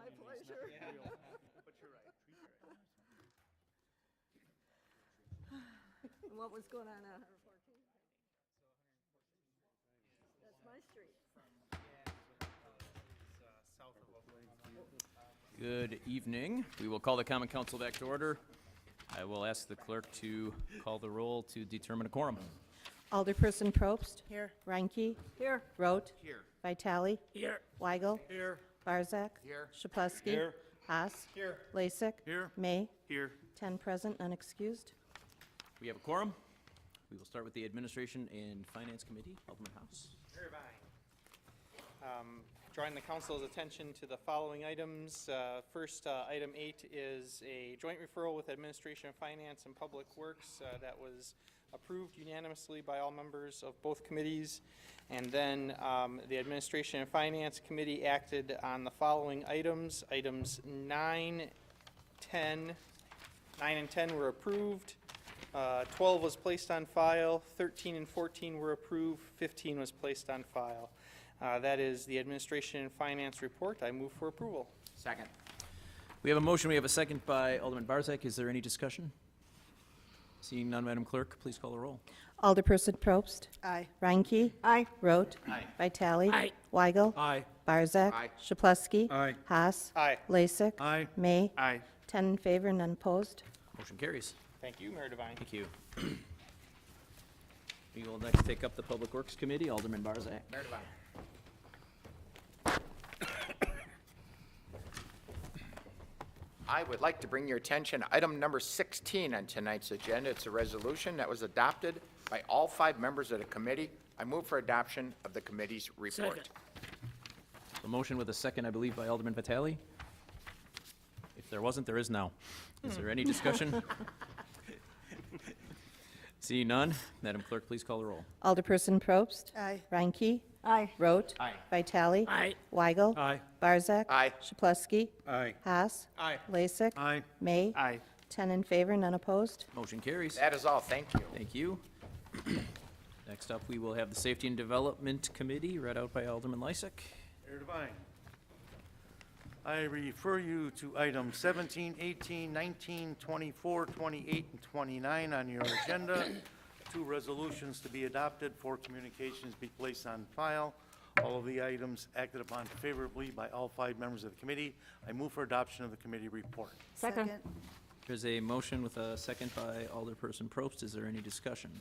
My pleasure. But you're right. And what was going on 114th? That's my street. Good evening. We will call the Common Council back to order. I will ask the clerk to call the roll to determine a quorum. Alderperson Probst. Here. Reinke. Here. Rote. Here. Vitale. Here. Weigel. Here. Barzak. Here. Shapleski. Here. Haas. Here. Lasik. Here. May. Here. 10 present, unexcused. We have a quorum. We will start with the Administration and Finance Committee. Alderman House. Drawing the council's attention to the following items. First, item 8 is a joint referral with Administration of Finance and Public Works that was approved unanimously by all members of both committees. And then the Administration and Finance Committee acted on the following items. Items 9 and 10 were approved. 12 was placed on file, 13 and 14 were approved, 15 was placed on file. That is the Administration and Finance report. I move for approval. Second. We have a motion. We have a second by Alderman Barzak. Is there any discussion? Seeing none, Madam Clerk, please call the roll. Alderperson Probst. Aye. Reinke. Aye. Rote. Aye. Vitale. Aye. Weigel. Aye. Barzak. Aye. Shapleski. Aye. Haas. Aye. Lasik. Aye. May. Aye. 10 in favor, none opposed. Motion carries. Thank you, Mayor Devine. Thank you. We will next take up the Public Works Committee. Alderman Barzak. Mayor Devine. I would like to bring your attention to item number 16 on tonight's agenda. It's a resolution that was adopted by all 5 members of the committee. I move for adoption of the committee's report. A motion with a second, I believe, by Alderman Vitale. If there wasn't, there is now. Is there any discussion? Seeing none, Madam Clerk, please call the roll. Alderperson Probst. Aye. Reinke. Aye. Rote. Aye. Vitale. Aye. Weigel. Aye. Barzak. Aye. Shapleski. Aye. Haas. Aye. Lasik. Aye. May. Aye. 10 in favor, none opposed. Motion carries. That is all. Thank you. Thank you. Next up, we will have the Safety and Development Committee, read out by Alderman Lysick. Mayor Devine, I refer you to items 17, 18, 19, 24, 28, and 29 on your agenda. 2 resolutions to be adopted, 4 communications be placed on file. All of the items acted upon favorably by all 5 members of the committee. I move for adoption of the committee report. Second. There's a motion with a second by Alderperson Probst. Is there any discussion?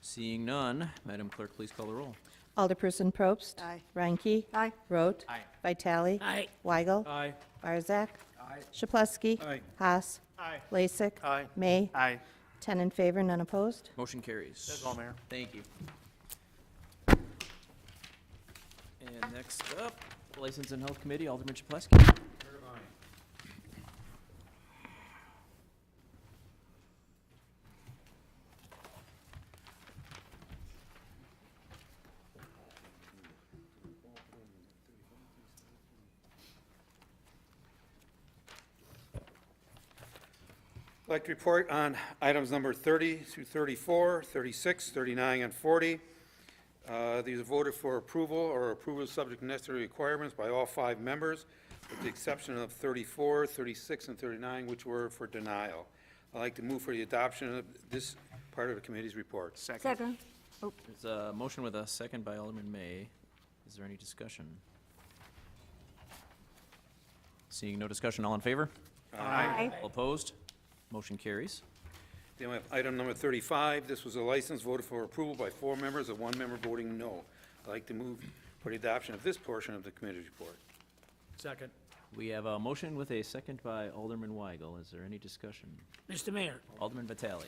Seeing none, Madam Clerk, please call the roll. Alderperson Probst. Aye. Reinke. Aye. Rote. Aye. Vitale. Aye. Weigel. Aye. Barzak. Aye. Shapleski. Aye. Haas. Aye. Lasik. Aye. May. Aye. 10 in favor, none opposed. Motion carries. That's all, Mayor. Thank you. And next up, License and Health Committee, Alderman Shapleski. I'd like to report on items number 30 through 34, 36, 39, and 40. These are voted for approval or approval subject to necessary requirements by all 5 members, with the exception of 34, 36, and 39, which were for denial. I'd like to move for the adoption of this part of the committee's report. Second. Oh, There's a motion with a second by Alderman May. Is there any discussion? Seeing no discussion, all in favor? aye. All opposed? Motion carries. Then we have item number 35. This was a license voted for approval by 4 members and 1 member voting no. I'd like to move for the adoption of this portion of the committee's report. Second. We have a motion with a second by Alderman Weigel. Is there any discussion? Mr. Mayor, Alderman Vitale.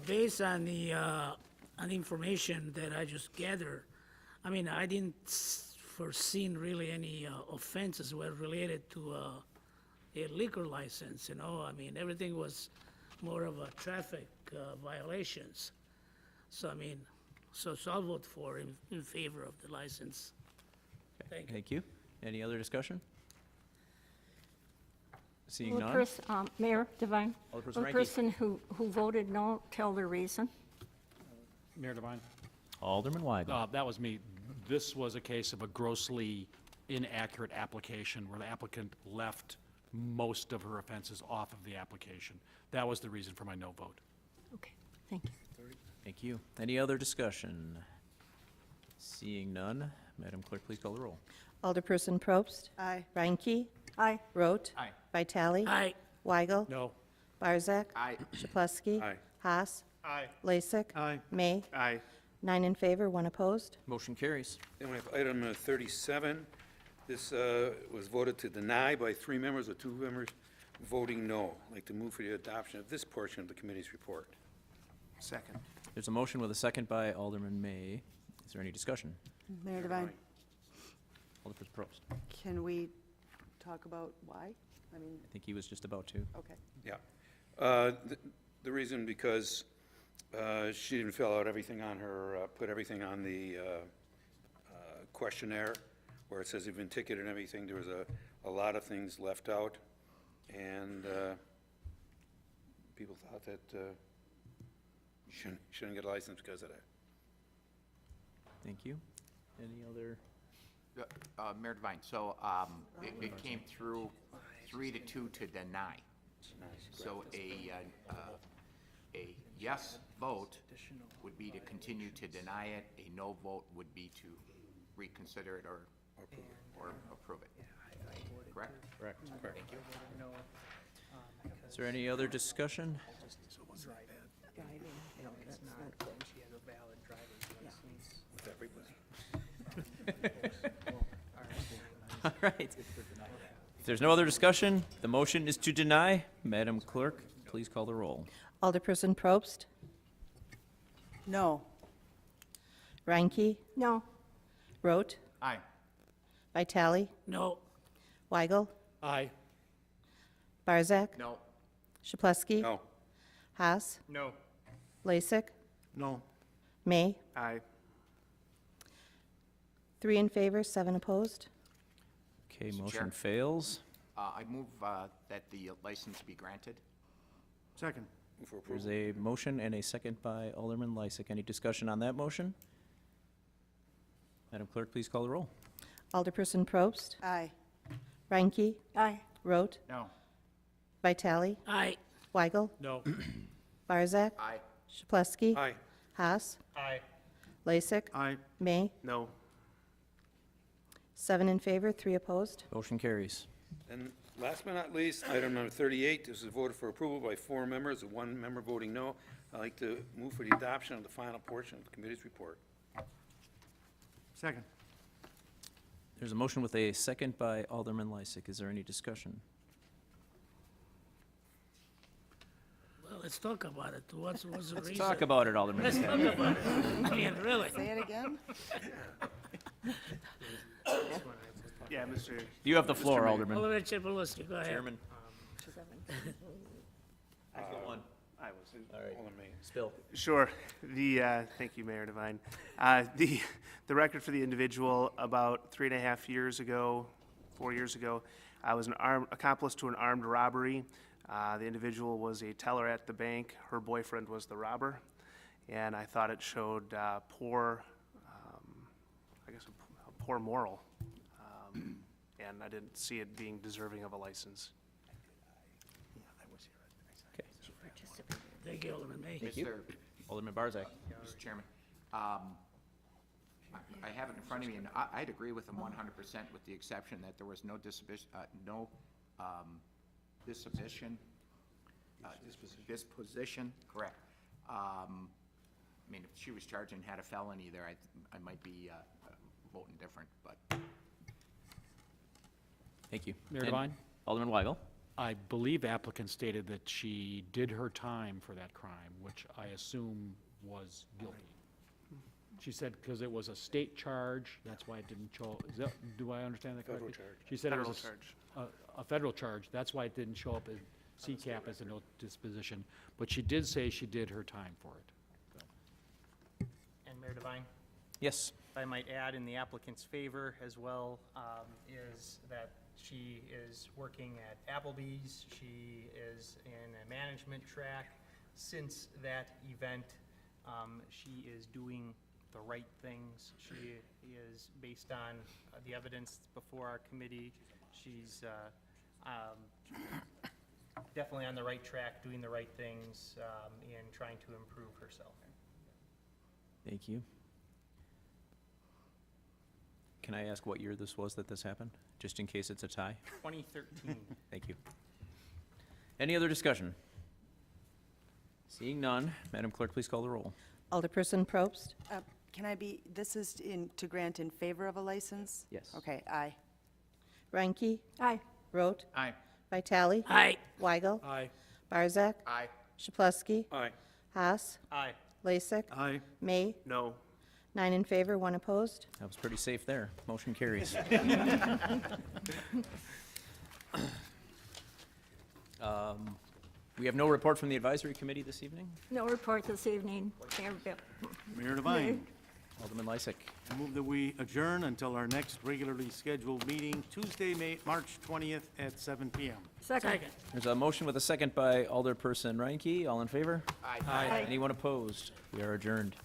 based on the information that I just gathered, I mean, I didn't foreseen really any offenses were related to a liquor license, I mean, everything was more of a traffic violations. So, I mean, so I'll vote for in favor of the license. Okay, Thank you. Thank you. Any other discussion? Seeing Will the none? Mayor Devine, Alderperson will the Ranke. person who voted no tell their reason? Mayor Devine, Alderman Weigel. that was me. This was a case of a grossly inaccurate application where the applicant left most of her offenses off of the application. That was the reason for my no vote. Okay, thank you. Thank you. Any other discussion? Seeing none, Madam Clerk, please call the roll. Alderperson Probst. Aye. Reinke. Aye. Rote. Aye. Vitale. Aye. Weigel. No. Barzak. Aye. Chapletsky. Aye. Haas. Aye. Lasik. Aye. May. Aye. 9 in favor, 1 opposed. Motion carries. Then we have item 37. This was voted to deny by 3 members, with 2 members voting no. I'd like to move for the adoption of this portion of the committee's report. Second. There's a motion with a second by Alderman May. Is there any discussion? Mayor Devine, Alderperson Probst. can we talk about why? I mean, I think he was just about to. okay. Yeah. The reason because she didn't fill out everything on her, put everything on the questionnaire where it says you've been ticketed and everything. There was a lot of things left out, and people thought that you shouldn't get a license because of that. Thank you. Any other? Mayor Devine, so it came through 3-2 to deny. So a yes vote would be to continue to deny it, a no vote would be to reconsider it or approve it. Correct? Correct. Thank you. Is there any other discussion? All right. If there's no other discussion, the motion is to deny. Madam Clerk, please call the roll. Alderperson Probst. No. Reinke. No. Rote. Aye. Vitale. No. Weigel. Aye. Barzak. No. Chapletsky. No. Haas. No. Lasik. No. May. Aye. 3 in favor, 7 opposed. Okay, Mr. Chair. motion fails. I move that the license be granted. Second. Move for There's approval. a motion and a second by Alderman Lysick. Any discussion on that motion? Madam Clerk, please call the roll. Alderperson Probst. Aye. Reinke. Aye. Rote. No. Vitale. Aye. Weigel. No. Barzak. Aye. Chapletsky. Aye. Haas. Aye. Lasik. Aye. May. No. 7 in favor, 3 opposed. Motion carries. And last but not least, item number 38, this is voted for approval by 4 members, with 1 member voting no. I'd like to move for the adoption of the final portion of the committee's report. Second. There's a motion with a second by Alderman Lysick. Is there any discussion? Well, let's talk about it. What's the reason? Let's talk about it, Alderman. Let's talk about it. I mean, really. Say it again? Yeah, Mr. You have the floor, Alderman. Alderman Chapletsky, go ahead. Chairman. I was. Alderman May. Spill. Sure. Thank you, Mayor Devine. The record for the individual about 3.5 years ago, 4 years ago, was an accomplice to an armed robbery. The individual was a teller at the bank. Her boyfriend was the robber. And I thought it showed poor, I guess, a poor moral. And I didn't see it being deserving of a license. Okay. Thank you, Alderman May. Mr. Alderman Barzak. Mr. Chairman, I have it in front of me, and I'd agree with him 100%, with the exception that there was no disposition, disposition, correct. I mean, if she was charged and had a felony there, I might be voting different, but Thank you. Mayor And Devine? Alderman Weigel. I believe applicant stated that she did her time for that crime, which I assume was guilty. She said because it was a state charge, that's why it didn't show, do I understand that correctly? Federal charge. She said it was Federal charge. a federal charge, that's why it didn't show up as CCAP as a no disposition, but she did say she did her time for it. And Mayor Devine, Yes. if I might add in the applicant's favor as well, is that she is working at Applebee's. She is in a management track. Since that event, she is doing the right things. She is, based on the evidence before our committee, she's definitely on the right track, doing the right things, and trying to improve herself. Thank you. Can I ask what year this was that this happened, just in case it's a tie? 2013. Thank you. Any other discussion? Seeing none, Madam Clerk, please call the roll. Alderperson Probst? Can I be, this is to grant in favor of a license? Yes. Okay, aye. Ranky? Aye. Rote? Aye. Vitale? Aye. Weigel? Aye. Barzak? Aye. Chapletsky? Aye. Haas? Aye. Lasik? Aye. May? No. 9 in favor, 1 opposed. That was pretty safe there. Motion carries. We have no report from the advisory committee this evening. No report this evening. Mayor Bill. Mayor Devine, Alderman Lysick. I move that we adjourn until our next regularly scheduled meeting, Tuesday, March 20th at 7 PM. Second. There's a motion with a second by Alderperson Reinke. All in favor? Aye. Aye. Anyone opposed? We are adjourned.